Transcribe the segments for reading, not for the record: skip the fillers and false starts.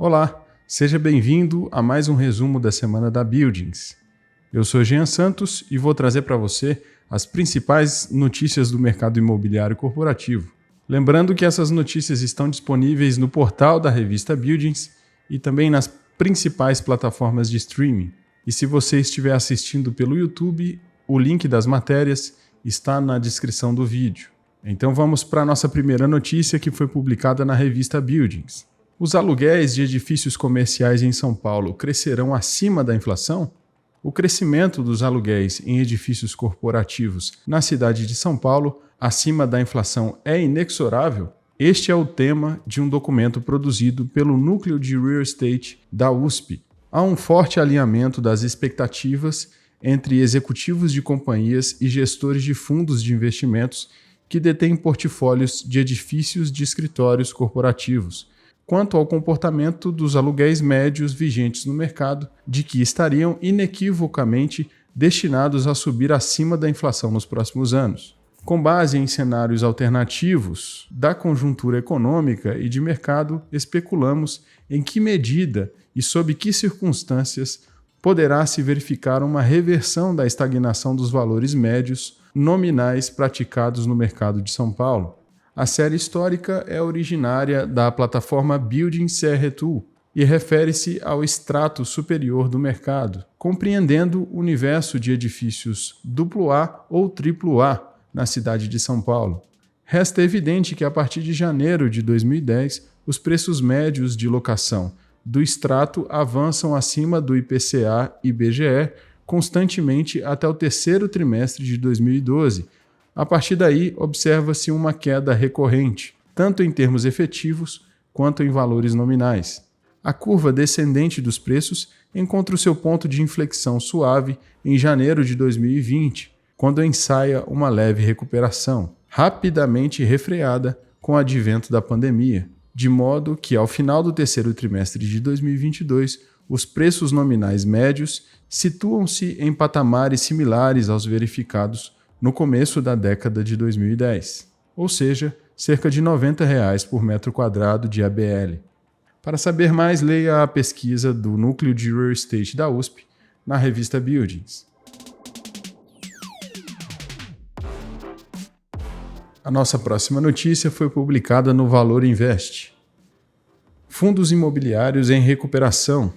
Olá, seja bem-vindo a mais um resumo da semana da Buildings. Eu sou Jean Santos e vou trazer para você as principais notícias do mercado imobiliário corporativo. Lembrando que essas notícias estão disponíveis no portal da revista Buildings e também nas principais plataformas de streaming. E se você estiver assistindo pelo YouTube, o link das matérias está na descrição do vídeo. Então vamos para a nossa primeira notícia, que foi publicada na revista Buildings. Os aluguéis de edifícios comerciais em São Paulo crescerão acima da inflação? O crescimento dos aluguéis em edifícios corporativos na cidade de São Paulo acima da inflação é inexorável? Este é o tema de um documento produzido pelo Núcleo de Real Estate da USP. Há um forte alinhamento das expectativas entre executivos de companhias e gestores de fundos de investimentos que detêm portfólios de edifícios de escritórios corporativos, quanto ao comportamento dos aluguéis médios vigentes no mercado, de que estariam inequivocamente destinados a subir acima da inflação nos próximos anos. Com base em cenários alternativos da conjuntura econômica e de mercado, especulamos em que medida e sob que circunstâncias poderá se verificar uma reversão da estagnação dos valores médios nominais praticados no mercado de São Paulo. A série histórica é originária da plataforma Buildings CR2 e refere-se ao extrato superior do mercado, compreendendo o universo de edifícios AA ou AAA na cidade de São Paulo. Resta evidente que a partir de janeiro de 2010, os preços médios de locação do extrato avançam acima do IPCA e IBGE constantemente até o terceiro trimestre de 2012. A partir daí, observa-se uma queda recorrente, tanto em termos efetivos quanto em valores nominais. A curva descendente dos preços encontra o seu ponto de inflexão suave em janeiro de 2020, quando ensaia uma leve recuperação, rapidamente refreada com o advento da pandemia, de modo que, ao final do terceiro trimestre de 2022, os preços nominais médios situam-se em patamares similares aos verificados no começo da década de 2010, ou seja, cerca de R$ 90 por metro quadrado de ABL. Para saber mais, leia a pesquisa do Núcleo de Real Estate da USP na revista Buildings. A nossa próxima notícia foi publicada no Valor Invest. Fundos imobiliários em recuperação.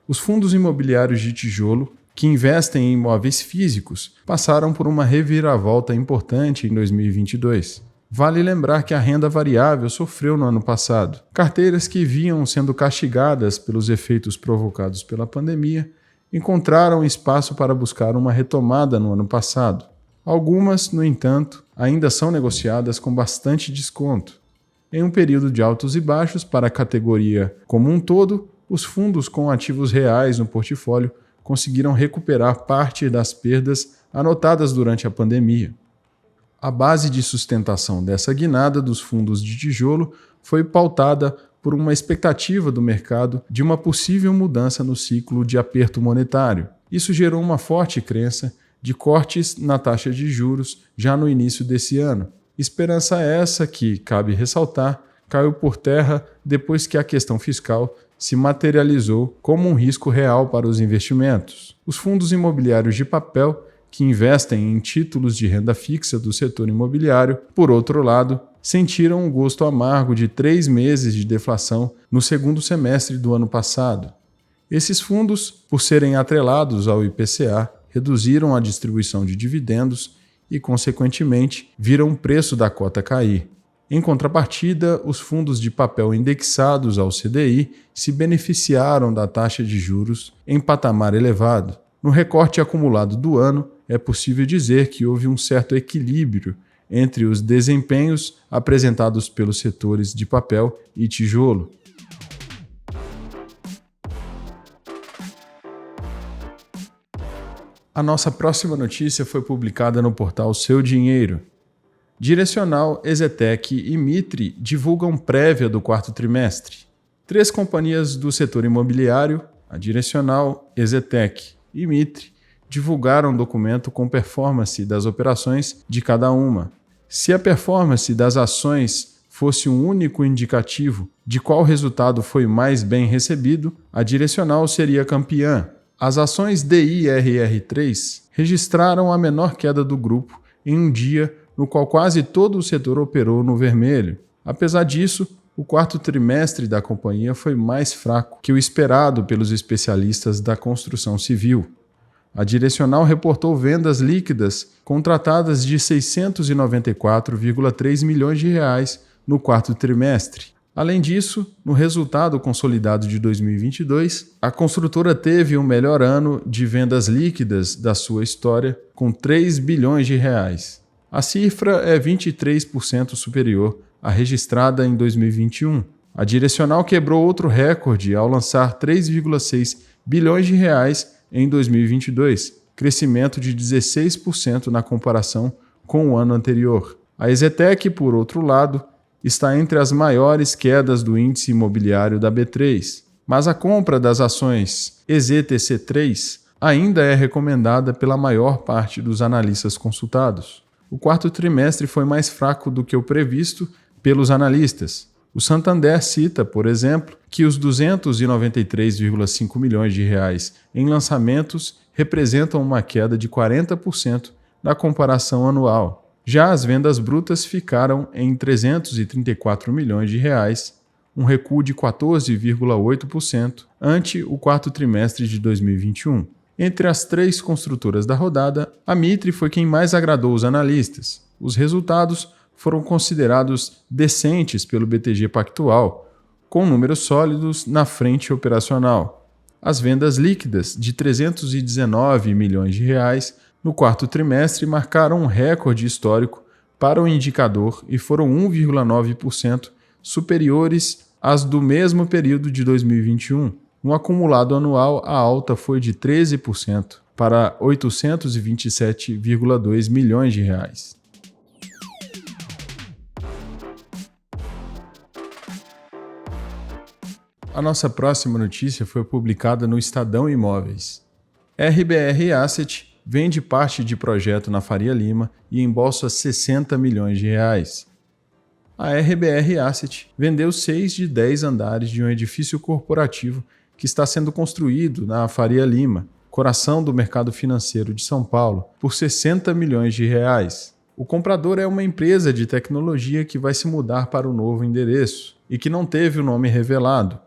Os fundos imobiliários de tijolo que investem em imóveis físicos passaram por uma reviravolta importante em 2022. Vale lembrar que a renda variável sofreu no ano passado. Carteiras que vinham sendo castigadas pelos efeitos provocados pela pandemia encontraram espaço para buscar uma retomada no ano passado. Algumas, no entanto, ainda são negociadas com bastante desconto. Em um período de altos e baixos para a categoria como um todo, os fundos com ativos reais no portfólio conseguiram recuperar parte das perdas anotadas durante a pandemia. A base de sustentação dessa guinada dos fundos de tijolo foi pautada por uma expectativa do mercado de uma possível mudança no ciclo de aperto monetário. Isso gerou uma forte crença de cortes na taxa de juros já no início desse ano. Esperança essa que, cabe ressaltar, caiu por terra depois que a questão fiscal se materializou como um risco real para os investimentos. Os fundos imobiliários de papel, que investem em títulos de renda fixa do setor imobiliário, por outro lado, sentiram um gosto amargo de 3 meses de deflação no segundo semestre do ano passado. Esses fundos, por serem atrelados ao IPCA, reduziram a distribuição de dividendos e, consequentemente, viram o preço da cota cair. Em contrapartida, os fundos de papel indexados ao CDI se beneficiaram da taxa de juros em patamar elevado. No recorte acumulado do ano, é possível dizer que houve um certo equilíbrio entre os desempenhos apresentados pelos setores de papel e tijolo. A nossa próxima notícia foi publicada no portal Seu Dinheiro. Direcional, Exetec e Mitre divulgam prévia do quarto trimestre. 3 companhias do setor imobiliário, a Direcional, Exetec e Mitre, divulgaram um documento com performance das operações de cada uma. Se a performance das ações fosse um único indicativo de qual resultado foi mais bem recebido, a Direcional seria campeã. As ações DIRR3 registraram a menor queda do grupo em um dia no qual quase todo o setor operou no vermelho. Apesar disso, o quarto trimestre da companhia foi mais fraco que o esperado pelos especialistas da construção civil. A Direcional reportou vendas líquidas contratadas de 694,3 milhões de reais no quarto trimestre. Além disso, no resultado consolidado de 2022, a construtora teve o melhor ano de vendas líquidas da sua história, com 3 bilhões de reais. A cifra é 23% superior à registrada em 2021. A Direcional quebrou outro recorde ao lançar 3,6 bilhões de reais em 2022, crescimento de 16% na comparação com o ano anterior. A Exetec, por outro lado, está entre as maiores quedas do índice imobiliário da B3, mas a compra das ações EZTC3 ainda é recomendada pela maior parte dos analistas consultados. O quarto trimestre foi mais fraco do que o previsto pelos analistas. O Santander cita, por exemplo, que os 293,5 milhões de reais em lançamentos representam uma queda de 40% na comparação anual. Já as vendas brutas ficaram em 334 milhões de reais, um recuo de 14,8% ante o quarto trimestre de 2021. Entre as três construtoras da rodada, a Mitre foi quem mais agradou os analistas. Os resultados foram considerados decentes pelo BTG Pactual, com números sólidos na frente operacional. As vendas líquidas de 319 milhões de reais no quarto trimestre marcaram um recorde histórico para o indicador e foram 1,9% superiores às do mesmo período de 2021. No acumulado anual, a alta foi de 13% para 827,2 milhões de reais. A nossa próxima notícia foi publicada no Estadão Imóveis. RBR Asset vende parte de projeto na Faria Lima e embolsa 60 milhões de reais. A RBR Asset vendeu 6 de 10 andares de um edifício corporativo que está sendo construído na Faria Lima, coração do mercado financeiro de São Paulo, por 60 milhões de reais. O comprador é uma empresa de tecnologia que vai se mudar para o novo endereço e que não teve o nome revelado.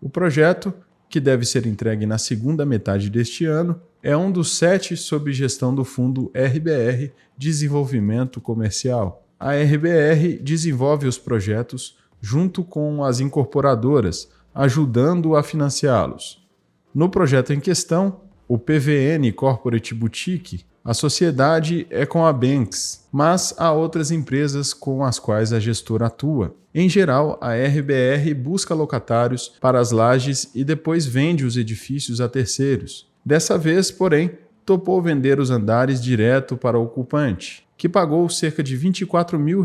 O projeto, que deve ser entregue na segunda metade deste ano, é um dos 7 sob gestão do fundo RBR Desenvolvimento Comercial. A RBR desenvolve os projetos junto com as incorporadoras, ajudando a financiá-los. No projeto em questão, o PVN Corporate Boutique, a sociedade é com a Banks, mas há outras empresas com as quais a gestora atua. Em geral, a RBR busca locatários para as lajes e depois vende os edifícios a terceiros. Dessa vez, porém, topou vender os andares direto para o ocupante, que pagou cerca de R$ 24 mil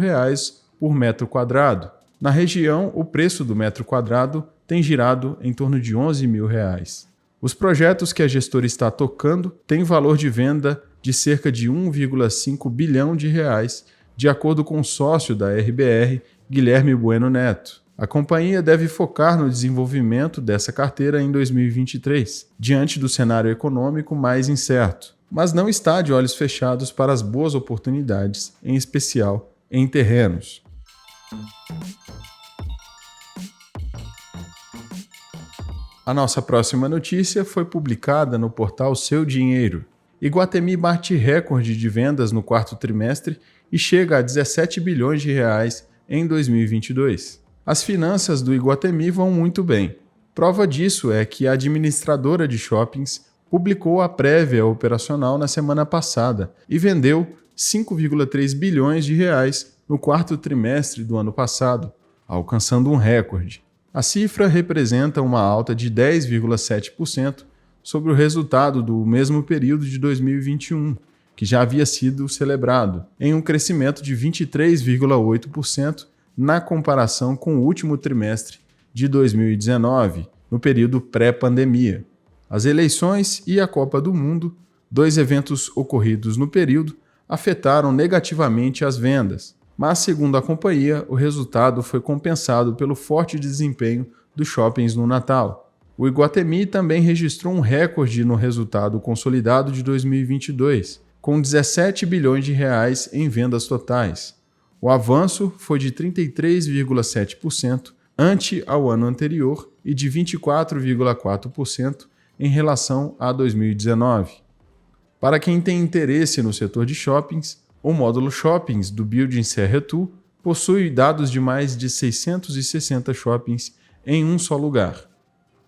por metro quadrado. Na região, o preço do metro quadrado tem girado em torno de R$ 11 mil. Os projetos que a gestora está tocando têm valor de venda de cerca de 1,5 bilhão de reais, de acordo com o sócio da RBR, Guilherme Bueno Neto. A companhia deve focar no desenvolvimento dessa carteira em 2023, diante do cenário econômico mais incerto, mas não está de olhos fechados para as boas oportunidades, em especial em terrenos. A nossa próxima notícia foi publicada no portal Seu Dinheiro. Iguatemi bate recorde de vendas no quarto trimestre e chega a 17 bilhões de reais em 2022. As finanças do Iguatemi vão muito bem. Prova disso é que a administradora de shoppings publicou a prévia operacional na semana passada e vendeu 5,3 bilhões de reais no quarto trimestre do ano passado, alcançando um recorde. A cifra representa uma alta de 10,7% sobre o resultado do mesmo período de 2021, que já havia sido celebrado, em um crescimento de 23,8% na comparação com o último trimestre de 2019, no período pré-pandemia. As eleições e a Copa do Mundo, 2 eventos ocorridos no período, afetaram negativamente as vendas, mas segundo a companhia, o resultado foi compensado pelo forte desempenho dos shoppings no Natal. O Iguatemi também registrou um recorde no resultado consolidado de 2022, com 17 bilhões de reais em vendas totais. O avanço foi de 33,7% ante ao ano anterior e de 24,4% em relação a 2019. Para quem tem interesse no setor de shoppings, o módulo Shoppings do Building Serra-Tu possui dados de mais de 660 shoppings em um só lugar.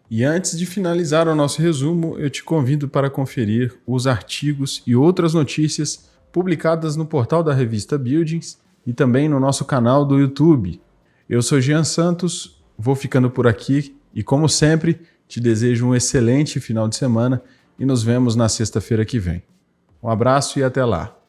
E antes de finalizar o nosso resumo, eu te convido para conferir os artigos e outras notícias publicadas no portal da revista Buildings e também no nosso canal do YouTube. Eu sou Jean Santos, vou ficando por aqui e, como sempre, te desejo um excelente final de semana e nos vemos na sexta-feira que vem. Um abraço e até lá!